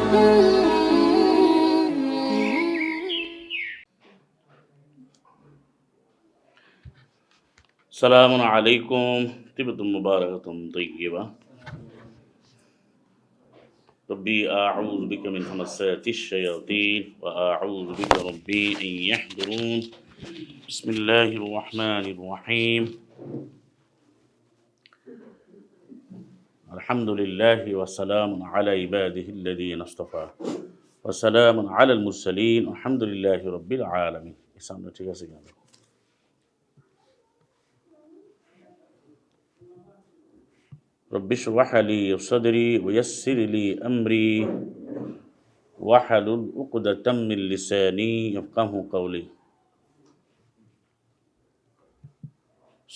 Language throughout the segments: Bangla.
السلام عليكم طيبة مباركة طيبة. ربي أعوذ بك من همسات الشياطين وأعوذ بك ربي أن يحضرون. بسم الله الرحمن الرحيم. الحمد لله وسلام على عباده الذين اصطفى وسلام على المرسلين الحمد لله رب العالمين. সামনে ঠিক আছে কেন? رب اشرح لي صدري ويسر لي أمري واحلل عقدة من لساني يفقهوا قولي.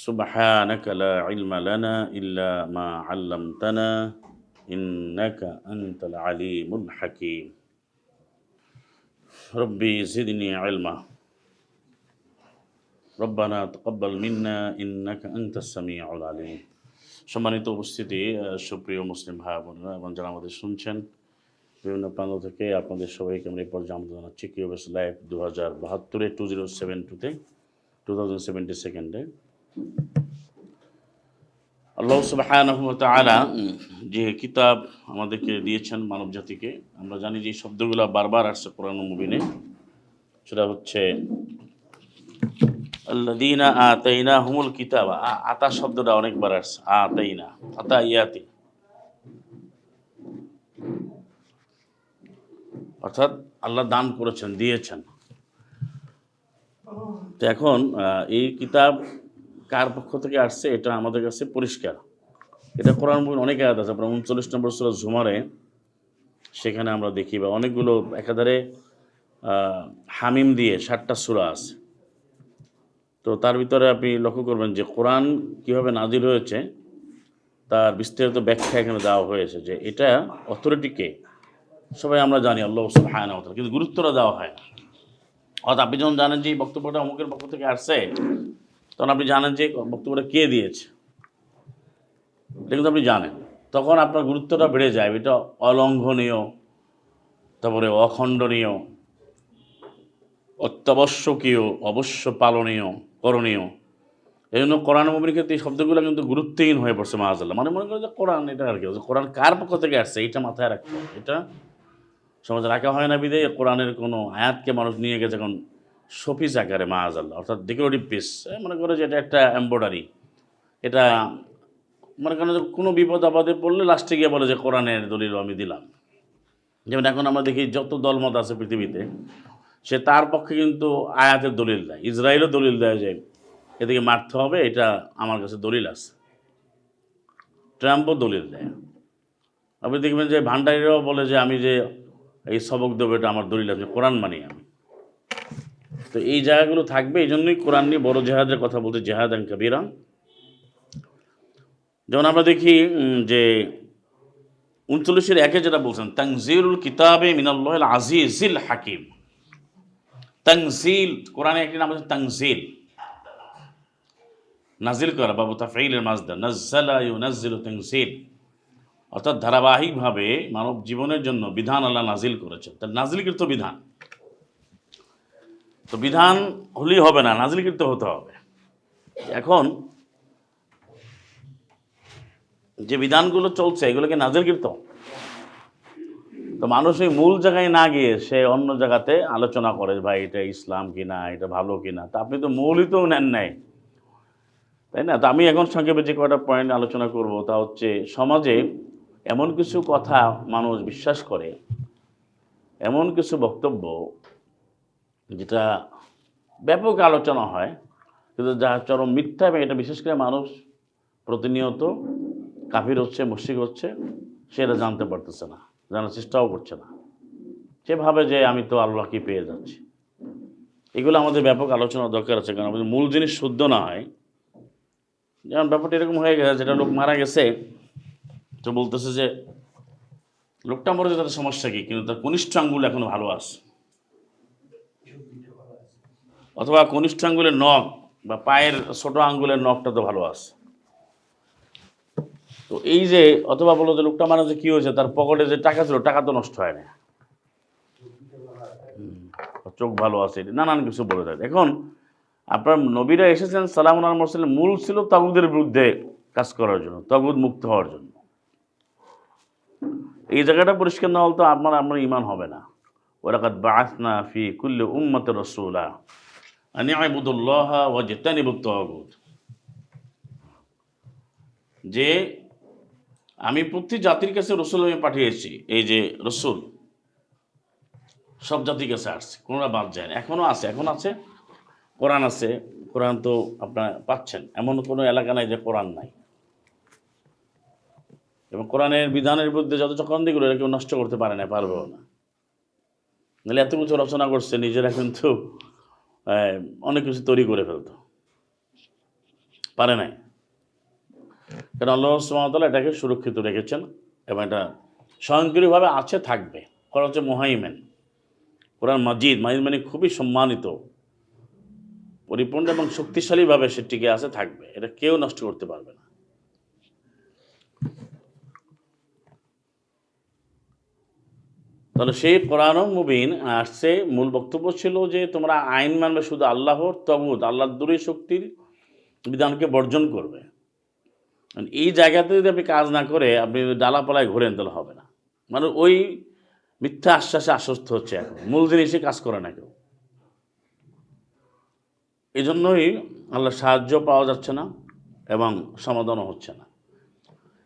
سبحانك لا علم لنا إلا ما علمتنا إنك أنت العليم الحكيم. ربي زدني علما. ربنا تقبل منا إنك أنت السميع العليم. সম্মানিত উপস্থিতি, সুপ্রিয় মুসলিম ভাই বোনেরা এবং যারা আমাদের শুনছেন বিভিন্ন প্রান্ত থেকে, আপনাদের সবাইকে আমরা এই পর্যায়ে আমন্ত্রণ জানাচ্ছি কিউবেস লাইভ 2072 2072-তে 2072 আল্লাহ সুবহানাহু ওয়া তাআলা যে কিতাব আমাদেরকে দিয়েছেন মানব জাতিকে, আমরা জানি যে শব্দগুলো বারবার আসছে কোরআন মুবিনে, সেটা হচ্ছে আল্লাযীনা আতাইনাহুমুল কিতাবা। আতা শব্দটা অনেকবার আসছে, আতাইনা, আতা ইয়াতি, অর্থাৎ আল্লাহ দান করেছেন, দিয়েছেন। তো এখন এই কিতাব কার পক্ষ থেকে আসছে এটা আমাদের কাছে পরিষ্কার। এটা কোরআন মুবিন অনেক আয়াত আছে, আপনার 39 নম্বর সূরা জুমারে সেখানে আমরা দেখি, বা অনেকগুলো একাধারে হামিম দিয়ে 7টা সূরা আছে। তো তার ভিতরে আপনি লক্ষ্য করবেন যে কোরআন কীভাবে নাজিল হয়েছে তার বিস্তারিত ব্যাখ্যা এখানে দেওয়া হয়েছে, যে এটা অথরিটিকে সবাই আমরা জানি আল্লাহ সুবহানাহু ওয়া তাআলা, কিন্তু গুরুত্বটা দেওয়া হয় না। অর্থাৎ আপনি যখন জানেন যে এই বক্তব্যটা অমুকের পক্ষ থেকে আসছে, তখন আপনি জানেন যে বক্তব্যটা কে দিয়েছে, এটা কিন্তু আপনি জানেন, তখন আপনার গুরুত্বটা বেড়ে যায়। এটা অলঙ্ঘনীয়, তারপরে অখণ্ডনীয়, অত্যাবশ্যকীয়, অবশ্য পালনীয়, করণীয়। এই জন্য কোরআন মুবিনের ক্ষেত্রে এই শব্দগুলো কিন্তু গুরুত্বহীন হয়ে পড়ছে মাআযাল্লাহ। মানে মনে করে যে কোরআন এটা আর কি, কোরআন কার পক্ষ থেকে আসছে এটা মাথায় রাখতে হবে। এটা সমাজে রাখা হয় না বিধায় কোরআনের কোনো আয়াতকে মানুষ নিয়ে গেছে এখন শোপিস আকারে মাআযাল্লাহ, অর্থাৎ ডেকোরেটিভ পিস। মনে করে যে এটা একটা এমব্রয়ডারি, এটা মনে করেন যে কোনো বিপদ আপদে পড়লে লাস্টে গিয়ে বলে যে কোরআনের দলিল আমি দিলাম। যেমন এখন আমরা দেখি যত দলমত আছে পৃথিবীতে, সে তার পক্ষে কিন্তু আয়াতের দলিল দেয়। ইসরায়েলও দলিল দেয় যে এদিকে মারতে হবে, এটা আমার কাছে দলিল আছে। ট্রাম্পও দলিল দেয়। আপনি দেখবেন যে ভান্ডারিরাও বলে যে আমি যে এই সবক দেবো এটা আমার দলিল আছে, কোরআন মানি আমি। তো এই জায়গাগুলো থাকবে, এই জন্যই কোরআন নিয়ে বড় জেহাদের কথা বলতে, জেহাদান কাবীরা। যেমন আমরা দেখি যে 39-1 যেটা বলছেন, তানজিলুল কিতাবে মিনাল্লাহিল আজিজিল হাকিম। তানজিল, কোরআনে একটি নাম হচ্ছে তানজিল, নাজিল করা, বাবু তাফঈলের মাজদার, নাজ্জালা ইউনাজ্জিলু তানজিল, অর্থাৎ ধারাবাহিকভাবে মানব জীবনের জন্য বিধান আল্লাহ নাজিল করেছেন। তার নাজিলকৃত বিধান, তো বিধান হলেই হবে না, নাজিলকৃত হতে হবে। এখন যে বিধানগুলো চলছে এগুলোকে নাজিলকৃত, তো মানুষ ওই মূল জায়গায় না গিয়ে সে অন্য জায়গাতে আলোচনা করে, ভাই এটা ইসলাম কিনা, এটা ভালো কিনা। তা আপনি তো মূলই তো নেন নাই, তাই না? তো আমি এখন সংক্ষেপে যে কয়টা পয়েন্ট আলোচনা করব তা হচ্ছে, সমাজে এমন কিছু কথা মানুষ বিশ্বাস করে, এমন কিছু বক্তব্য যেটা ব্যাপক আলোচনা হয় কিন্তু যা চরম মিথ্যা, এবং এটা বিশেষ করে মানুষ প্রতিনিয়ত কাফির হচ্ছে, মুশরিক হচ্ছে, সেটা জানতে পারতেছে না, জানার চেষ্টাও করছে না। সে ভাবে যে আমি তো আল্লাহকে পেয়ে যাচ্ছি। এগুলো আমাদের ব্যাপক আলোচনা দরকার আছে, কারণ আমাদের মূল জিনিস শুদ্ধ না হয়। যেমন ব্যাপারটা এরকম হয়ে গেছে, যেটা লোক মারা গেছে, তো বলতেছে যে লোকটা মরে তাদের সমস্যা কি, কিন্তু তার কনিষ্ঠ আঙ্গুল এখনো ভালো আছে, অথবা কনিষ্ঠ আঙ্গুলের নখ বা পায়ের ছোট আঙ্গুলের নখটা তো ভালো আছে। তো এই যে, অথবা বলো যে লোকটা মানে যে কী হয়েছে, তার পকেটে যে টাকা ছিল টাকা তো নষ্ট হয় না, চোখ ভালো আছে, নানান কিছু বলে দেয়। এখন আপনার নবীরা এসেছেন সালামুন আলাল মুরসালিন, মূল ছিল তাগুদের বিরুদ্ধে কাজ করার জন্য, তাগুদ মুক্ত হওয়ার জন্য। এই জায়গাটা পরিষ্কার না হলে তো আপনার ঈমান হবে না। ওয়ালাকাদ বাআসনা ফি কুল্লি উম্মাতির রাসূলা আন ইবুদুল্লাহা ওয়াজতানিবুত তাগুত, যে আমি প্রতি জাতির কাছে রসুল আমি পাঠিয়েছি। এই যে রসুল সব জাতির কাছে আসছে, কোনোটা বাদ যায় না। এখনও আছে, এখন আছে, কোরআন আছে। কোরআন তো আপনারা পাচ্ছেন, এমন কোনো এলাকা নাই যে কোরআন নাই। এবং কোরআনের বিধানের বিরুদ্ধে যত চক্রান্তিগুলো এরা কেউ নষ্ট করতে পারে না, পারবেও না। নাহলে এত কিছু রচনা করছে, নিজেরা কিন্তু অনেক কিছু তৈরি করে ফেলতো, পারে নাই। কারণ আল্লাহ সুবহানাহু ওয়া তাআলা এটাকে সুরক্ষিত রেখেছেন এবং এটা স্বয়ংক্রিয়ভাবে আছে, থাকবে। কোরআন হচ্ছে মুহাইমিন, কোরআন মাজিদ, মাজিদ মানে খুবই সম্মানিত, পরিপূর্ণ এবং শক্তিশালীভাবে সে টিকে আছে, থাকবে। এটা কেউ নষ্ট করতে পারবে না। তাহলে সেই কোরআন মুবিন আসছে, মূল বক্তব্য ছিল যে তোমরা আইন মানবে শুধু আল্লাহর, তাগুত আল্লাহর দূরী শক্তির বিধানকে বর্জন করবে। এই জায়গাতে যদি আপনি কাজ না করে আপনি ডালাপালায় ঘোরেন তাহলে হবে না। মানে ওই মিথ্যা আশ্বাসে আশ্বস্ত হচ্ছে, এখন মূল জিনিসে কাজ করে না কেউ। এই জন্যই আল্লাহ সাহায্য পাওয়া যাচ্ছে না এবং সমাধানও হচ্ছে না।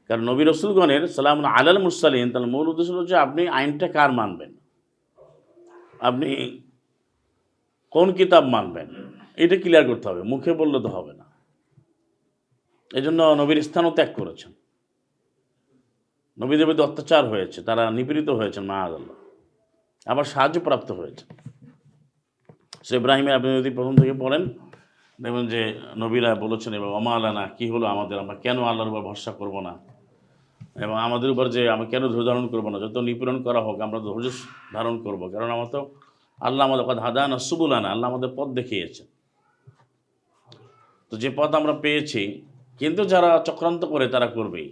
কারণ নবী রসুলগণের সালামুন আলাল মুরসালিন, তাহলে মূল উদ্দেশ্য হচ্ছে আপনি আইনটা কার মানবেন, আপনি কোন কিতাব মানবেন, এটা ক্লিয়ার করতে হবে। মুখে বললে তো হবে না। এই জন্য নবীর স্থানও ত্যাগ করেছেন, নবীদের প্রতি অত্যাচার হয়েছে, তারা নিপীড়িত হয়েছেন, মাআযাল্লাহ, আবার সাহায্য প্রাপ্ত হয়েছে। সে ইব্রাহিমের আপনি যদি প্রথম থেকে পড়েন দেখবেন যে নবীরা বলেছেন, এবং ওমা আলানা, কী হলো আমাদের, আমরা কেন আল্লাহর উপর ভরসা করবো না, এবং আমাদের উপর যে আমরা কেন ধৈর্য ধারণ করবো না, যত নিপীড়ন করা হোক আমরা ধৈর্য ধারণ করবো, কারণ আমরা তো আল্লাহ আমাদের কথা হাদানা সুবুলানা, আল্লাহ আমাদের পথ দেখিয়েছেন। তো যে পথ আমরা পেয়েছি, কিন্তু যারা চক্রান্ত করে তারা করবেই।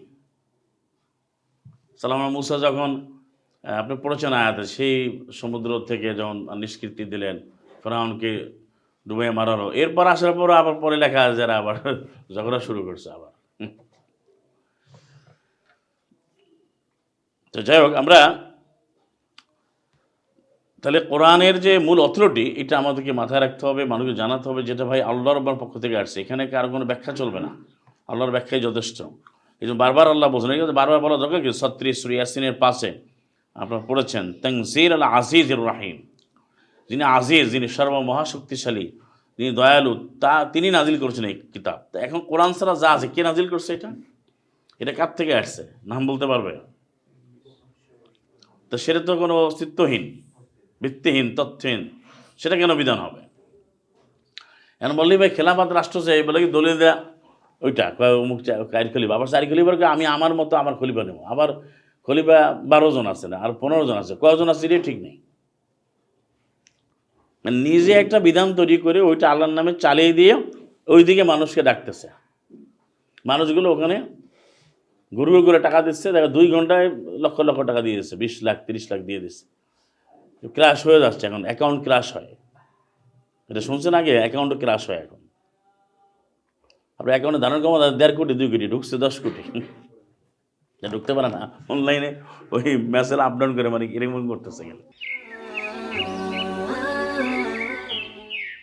সালামা মুসা যখন আপনি পড়েছেন আয়াতে, সেই সমুদ্র থেকে যখন নিষ্কৃতি দিলেন, ফেরাউনকে ডুবে মারালো, এরপর আসার পর আবার পরে লেখা আছে যারা আবার ঝগড়া শুরু করছে আবার। তো যাই হোক, আমরা তাহলে কোরআনের যে মূল অথরিটি, এটা আমাদেরকে মাথায় রাখতে হবে, মানুষকে জানাতে হবে, যেটা ভাই আল্লাহর পক্ষ থেকে আসছে। এখানে কার কোনো ব্যাখ্যা চলবে না, আল্লাহর ব্যাখ্যাই যথেষ্ট। এই জন্য বারবার আল্লাহ বলছেন, বারবার বলা দরকার কি, 36 সূরা ইয়াসিনের পাশে আপনারা পড়েছেন, তানজিল আল আজিজুর রাহিম, যিনি আজিজ, যিনি সর্বমহাশক্তিশালী, যিনি দয়ালু, তিনি নাজিল করেছেন এই কিতাব। তা এখন কোরআন ছাড়া যা আছে, কে নাজিল করছে এটা কার থেকে আসছে, নাম বলতে পারবে? তো সেটা তো কোনো অস্তিত্বহীন, ভিত্তিহীন, তথ্যহীন, সেটা কেন বিধান হবে? এখন বললি ভাই খেলাফত রাষ্ট্র চাই, বলে কি দলিল দেয়া ওইটা অমুক চার খলিফা, আবার 4 খলিফাকে আমি আমার মতো আমার খলিফা নেব, আবার খলিফা 12 জন আছে না, আর 15 জন আছে, কয়জন আছে এটাই ঠিক নেই। নিজে একটা বিধান তৈরি করে ওইটা আল্লাহর নামে চালিয়ে দিয়ে ওইদিকে মানুষকে ডাকতেছে, মানুষগুলো ওখানে ঘুরে ঘুরে টাকা দিচ্ছে, দেখা 2 ঘন্টায় লক্ষ লক্ষ টাকা দিয়ে দিচ্ছে, 20 লাখ 30 লাখ দিয়ে দিচ্ছে, ক্রাশ হয়ে যাচ্ছে। এখন অ্যাকাউন্ট ক্রাশ হয়, এটা শুনছেন আগে, অ্যাকাউন্টও ক্রাশ হয় এখন। আপনার অ্যাকাউন্টে ধারণ ক্ষমতা 1.5 কোটি 2 কোটি, ঢুকছে 10 কোটি, ঢুকতে পারে না। অনলাইনে ওই মেসেজ আপ ডাউন করে, মানে এরকম করতেছে গেলে।